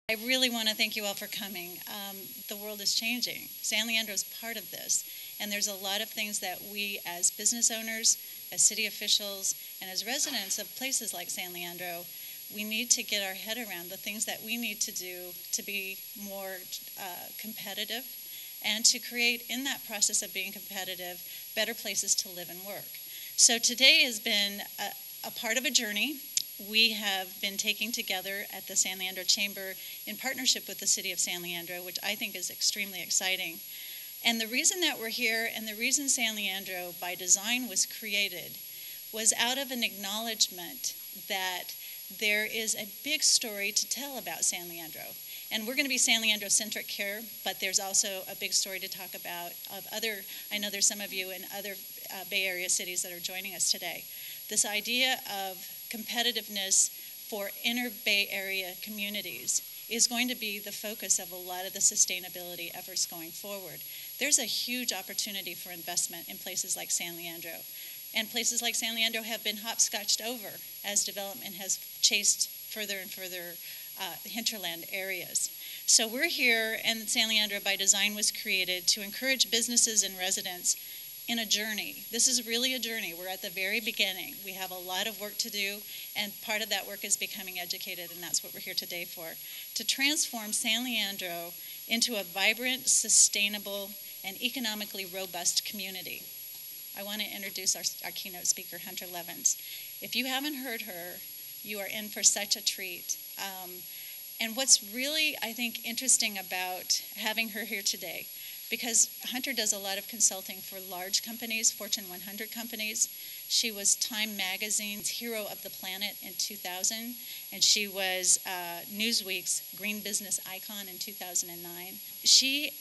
I really want to thank you all for coming. The world is changing. San Leandro is part of this, and there's a lot of things that we as business owners, as city officials, and as residents of places like San Leandro, we need to get our head around the things that we need to do to be more competitive and to create, in that process of being competitive, better places to live and work. So today has been a part of a journey. We have been taking together at the San Leandro Chamber in partnership with the City of San Leandro, which I think is extremely exciting. And the reason that we're here and the reason San Leandro by design was created was out of an acknowledgement that there is a big story to tell about San Leandro. And we're going to be San Leandro-centric here, but there's also a big story to talk about of other, I know there's some of you in other Bay Area cities that are joining us today. This idea of competitiveness for inner Bay Area communities is going to be the focus of a lot of the sustainability efforts going forward. There's a huge opportunity for investment in places like San Leandro. And places like San Leandro have been hopscotched over as development has chased further and further hinterland areas. So we're here, and San Leandro by design was created to encourage businesses and residents in a journey. This is really a journey. We're at the very beginning. We have a lot of work to do, and part of that work is becoming educated, and that's what we're here today for, to transform San Leandro into a vibrant, sustainable, and economically robust community. I want to introduce our keynote speaker, Hunter Lovins. If you haven't heard her, you are in for such a treat. And what's really, I think, interesting about having her here today, because Hunter does a lot of consulting for large companies, Fortune 100 companies. She was Time Magazine's Hero of the Planet in 2000, and she was Newsweek's Green Business Icon in 2009. She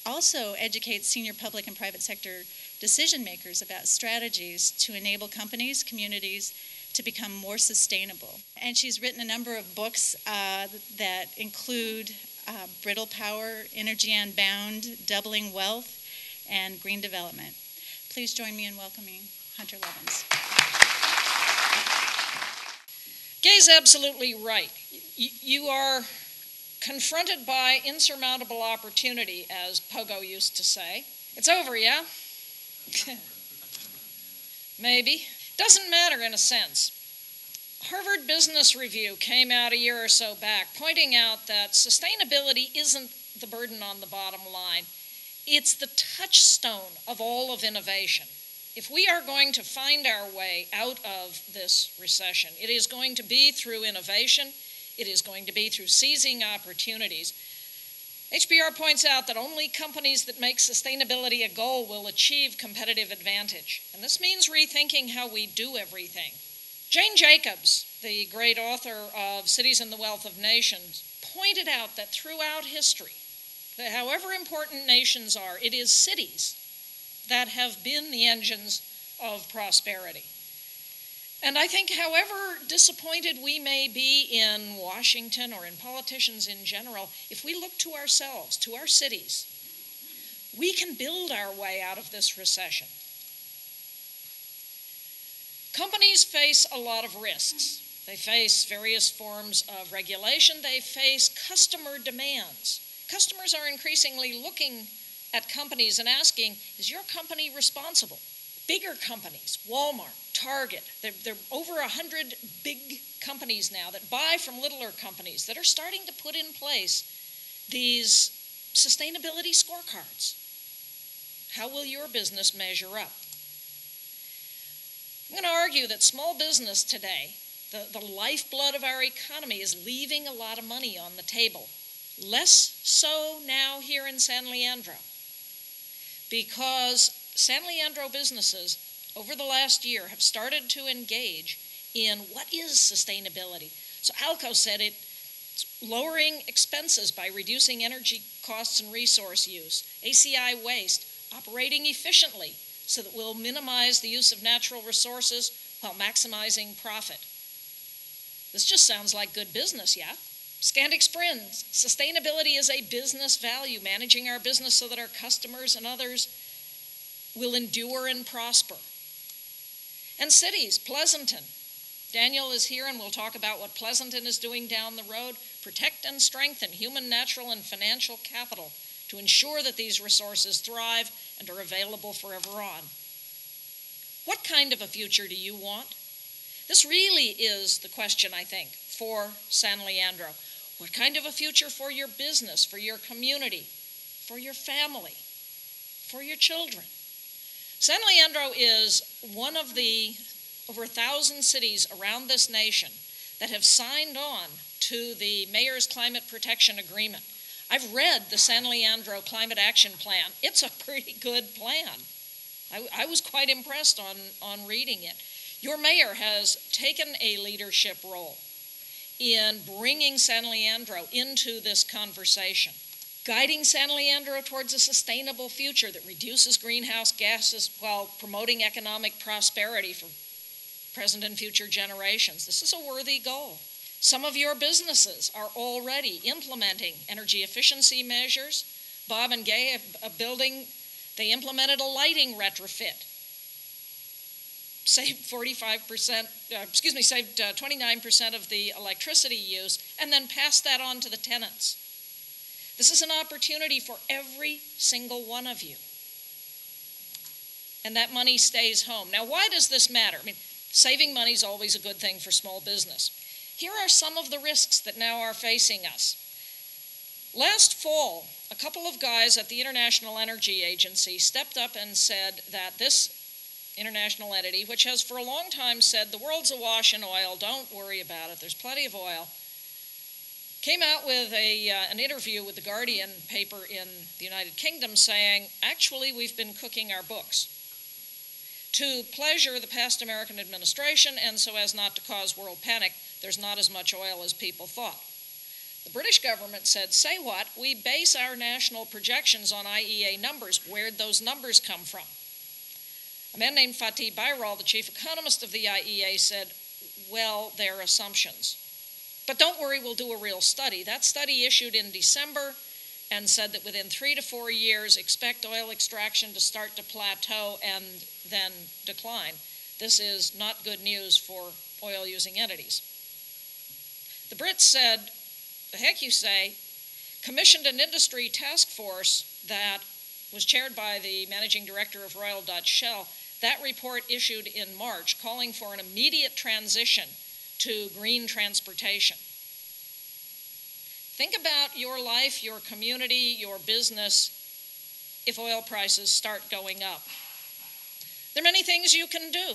also educates senior public and private sector decision makers about strategies to enable companies, communities, to become more sustainable. And she's written a number of books that include Brittle Power, Energy Unbound, Doubling Wealth, and Green Development. Please join me in welcoming Hunter Lovins. Gay's absolutely right. You are confronted by insurmountable opportunity, as Pogo used to say. It's over, yeah? Maybe. Doesn't matter in a sense. Harvard Business Review came out a year or so back pointing out that sustainability isn't the burden on the bottom line. It's the touchstone of all of innovation. If we are going to find our way out of this recession, it is going to be through innovation. It is going to be through seizing opportunities. HBR points out that only companies that make sustainability a goal will achieve competitive advantage. And this means rethinking how we do everything. Jane Jacobs, the great author of Cities and the Wealth of Nations, pointed out that throughout history, that however important nations are, it is cities that have been the engines of prosperity. And I think however disappointed we may be in Washington or in politicians in general, if we look to ourselves, to our cities, we can build our way out of this recession. Companies face a lot of risks. They face various forms of regulation. They face customer demands. Customers are increasingly looking at companies and asking, is your company responsible? Bigger companies, Walmart, Target, there are over 100 big companies now that buy from littler companies that are starting to put in place these sustainability scorecards. How will your business measure up? I'm going to argue that small business today, the lifeblood of our economy, is leaving a lot of money on the table. Less so now here in San Leandro, because San Leandro businesses over the last year have started to engage in what is sustainability. So Alco said it's lowering expenses by reducing energy costs and resource use, ACI waste, operating efficiently so that we'll minimize the use of natural resources while maximizing profit. This just sounds like good business, yeah? Scandic Springs, sustainability is a business value, managing our business so that our customers and others will endure and prosper. And cities, Pleasanton. Daniel is here and we'll talk about what Pleasanton is doing down the road. protect and strengthen human, natural, and financial capital to ensure that these resources thrive and are available forever on. What kind of a future do you want? This really is the question, I think, for San Leandro. What kind of a future for your business, for your community, for your family, for your children? San Leandro is one of the over 1,000 cities around this nation that have signed on to the Mayor's Climate Protection Agreement. I've read the San Leandro Climate Action Plan. It's a pretty good plan. I was quite impressed on reading it. Your mayor has taken a leadership role in bringing San Leandro into this conversation, guiding San Leandro towards a sustainable future that reduces greenhouse gases while promoting economic prosperity for present and future generations. This is a worthy goal. Some of your businesses are already implementing energy efficiency measures. Bob and Gay have a building, they implemented a lighting retrofit. Saved 29% of the electricity use, and then passed that on to the tenants. This is an opportunity for every single one of you. And that money stays home. Now, why does this matter? I mean, saving money is always a good thing for small business. Here are some of the risks that now are facing us. Last fall, a couple of guys at the International Energy Agency stepped up and said that this international entity, which has for a long time said the world's awash in oil, don't worry about it, there's plenty of oil, came out with an interview with the Guardian paper in the United Kingdom saying, actually, we've been cooking our books to pleasure the past American administration, and so as not to cause world panic, there's not as much oil as people thought. The British government said, say what? We base our national projections on IEA numbers. Where'd those numbers come from? A man named Fatih Birol, the chief economist of the IEA, said, well, they're assumptions. But don't worry, we'll do a real study. That study issued in December and said that within 3 to 4 years, expect oil extraction to start to plateau and then decline. This is not good news for oil-using entities. The Brits said, the heck you say, commissioned an industry task force that was chaired by the managing director of Royal Dutch Shell. That report issued in March calling for an immediate transition to green transportation. Think about your life, your community, your business if oil prices start going up. There are many things you can do.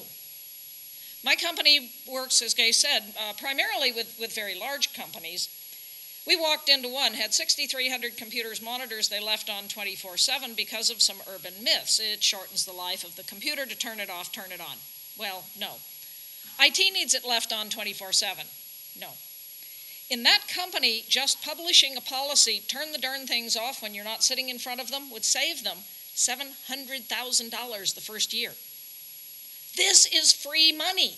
My company works, as Gay said, primarily with very large companies. We walked into one, had 6,300 computers, monitors they left on 24/7 because of some urban myths. It shortens the life of the computer to turn it off, turn it on. Well, no. IT needs it left on 24/7. No. In that company, just publishing a policy, turn the darn things off when you're not sitting in front of them, would save them $700,000 the first year. This is free money.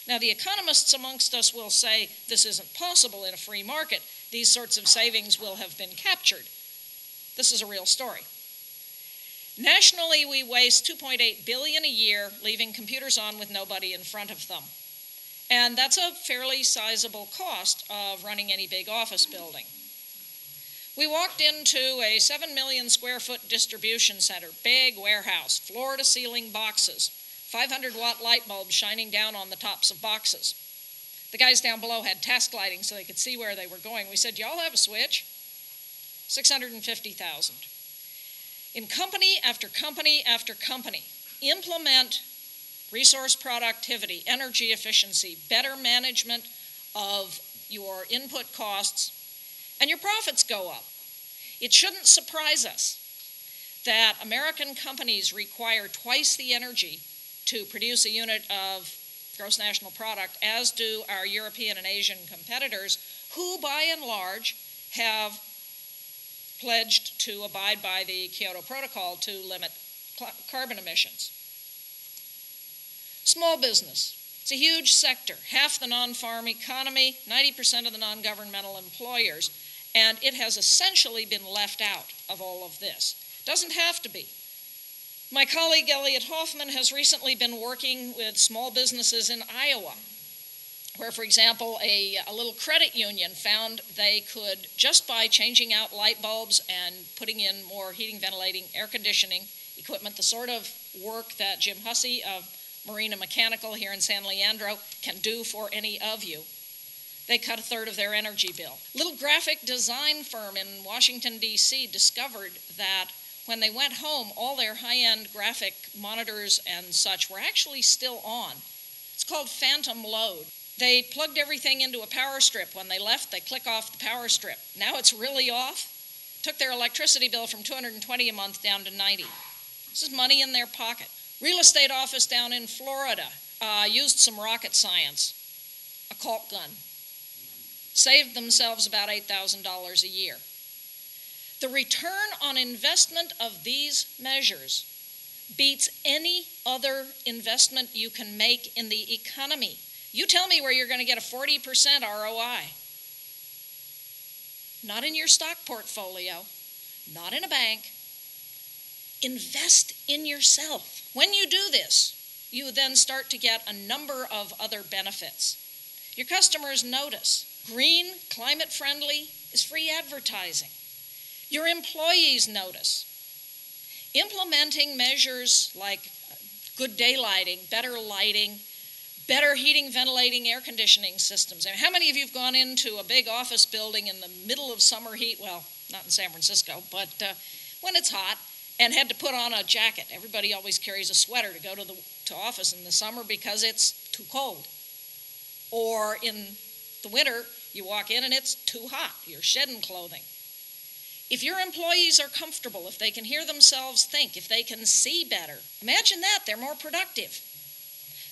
Now, the economists amongst us will say this isn't possible in a free market. These sorts of savings will have been captured. This is a real story. Nationally, we waste $2.8 billion a year leaving computers on with nobody in front of them. And that's a fairly sizable cost of running any big office building. We walked into a 7 million square foot distribution center, big warehouse, floor to ceiling boxes, 500-watt light bulbs shining down on the tops of boxes. The guys down below had task lighting so they could see where they were going. We said, do y'all have a switch? $650,000. In company after company after company, implement resource productivity, energy efficiency, better management of your input costs, and your profits go up. It shouldn't surprise us that American companies require twice the energy to produce a unit of gross national product as do our European and Asian competitors, who by and large have pledged to abide by the Kyoto Protocol to limit carbon emissions. Small business. It's a huge sector, half the non-farm economy, 90% of the non-governmental employers, and it has essentially been left out of all of this. Doesn't have to be. My colleague Elliot Hoffman has recently been working with small businesses in Iowa, where, for example, a little credit union found they could, just by changing out light bulbs and putting in more heating, ventilating, air conditioning equipment, the sort of work that Jim Hussey of Marina Mechanical here in San Leandro can do for any of you, they cut a third of their energy bill. A little graphic design firm in Washington, D.C. discovered that when they went home, all their high-end graphic monitors and such were actually still on. It's called phantom load. They plugged everything into a power strip. When they left, they click off the power strip. Now it's really off. Took their electricity bill from $220 a month down to $90. This is money in their pocket. Real estate office down in Florida used some rocket science, a caulk gun. Saved themselves about $8,000 a year. The return on investment of these measures beats any other investment you can make in the economy. You tell me where you're going to get a 40% ROI. Not in your stock portfolio, not in a bank. Invest in yourself. When you do this, you then start to get a number of other benefits. Your customers notice. Green, climate-friendly is free advertising. Your employees notice. Implementing measures like good daylighting, better heating, ventilating, air conditioning systems. I mean, how many of you have gone into a big office building in the middle of summer heat? Well, not in San Francisco, but when it's hot, and had to put on a jacket. Everybody always carries a sweater to go to office in the summer because it's too cold. Or in the winter, you walk in and it's too hot. You're shedding clothing. If your employees are comfortable, if they can hear themselves think, if they can see better, imagine that, they're more productive.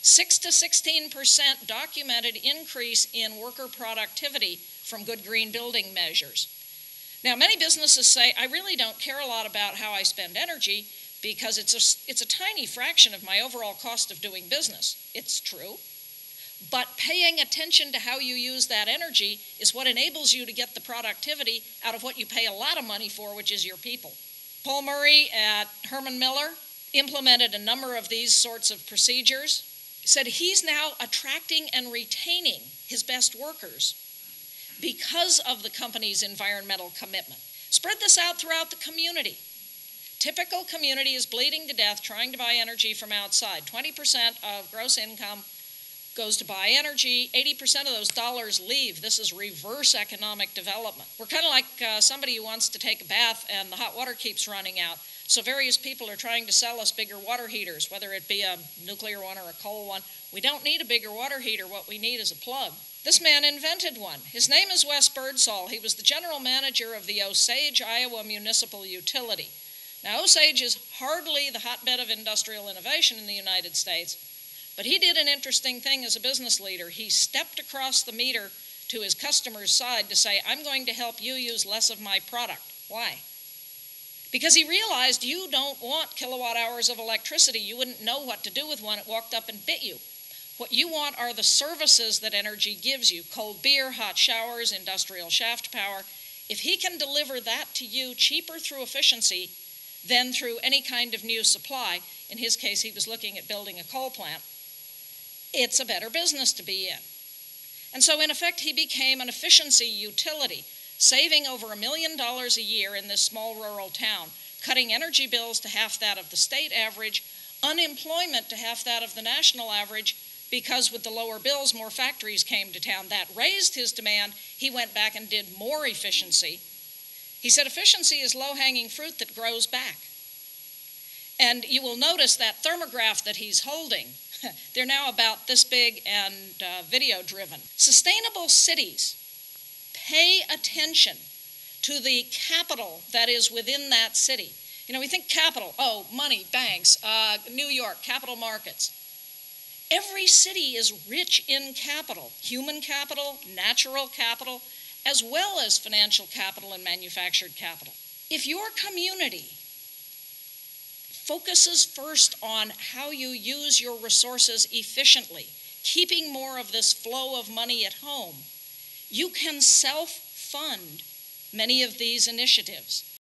6 to 16% documented increase in worker productivity from good green building measures. Now, many businesses say, I really don't care a lot about how I spend energy because it's a tiny fraction of my overall cost of doing business. It's true. But paying attention to how you use that energy is what enables you to get the productivity out of what you pay a lot of money for, which is your people. Paul Murray at Herman Miller implemented a number of these sorts of procedures. He said he's now attracting and retaining his best workers because of the company's environmental commitment. Spread this out throughout the community. Typical community is bleeding to death trying to buy energy from outside. 20% of gross income goes to buy energy. 80% of those dollars leave. This is reverse economic development. We're kind of like somebody who wants to take a bath and the hot water keeps running out. So various people are trying to sell us bigger water heaters, whether it be a nuclear one or a coal one. We don't need a bigger water heater. What we need is a plug. This man invented one. His name is Wes Birdsall. He was the general manager of the Osage, Iowa Municipal Utility. Now, Osage is hardly the hotbed of industrial innovation in the United States, but he did an interesting thing as a business leader. He stepped across the meter to his customer's side to say, I'm going to help you use less of my product. Why? Because he realized you don't want kilowatt hours of electricity. You wouldn't know what to do with one. It walked up and bit you. What you want are the services that energy gives you, cold beer, hot showers, industrial shaft power. If he can deliver that to you cheaper through efficiency than through any kind of new supply, in his case he was looking at building a coal plant, it's a better business to be in. And so in effect he became an efficiency utility, saving over $1 million a year in this small rural town, cutting energy bills to half that of the state average, unemployment to half that of the national average, because with the lower bills, more factories came to town. That raised his demand. He went back and did more efficiency. He said efficiency is low-hanging fruit that grows back. And you will notice that thermograph that he's holding, they're now about this big and video-driven. Sustainable cities pay attention to the capital that is within that city. You know, we think capital, oh, money, banks, New York, capital markets. Every city is rich in capital, human capital, natural capital, as well as financial capital and manufactured capital. If your community focuses first on how you use your resources efficiently, keeping more of this flow of money at home, you can self-fund many of these initiatives.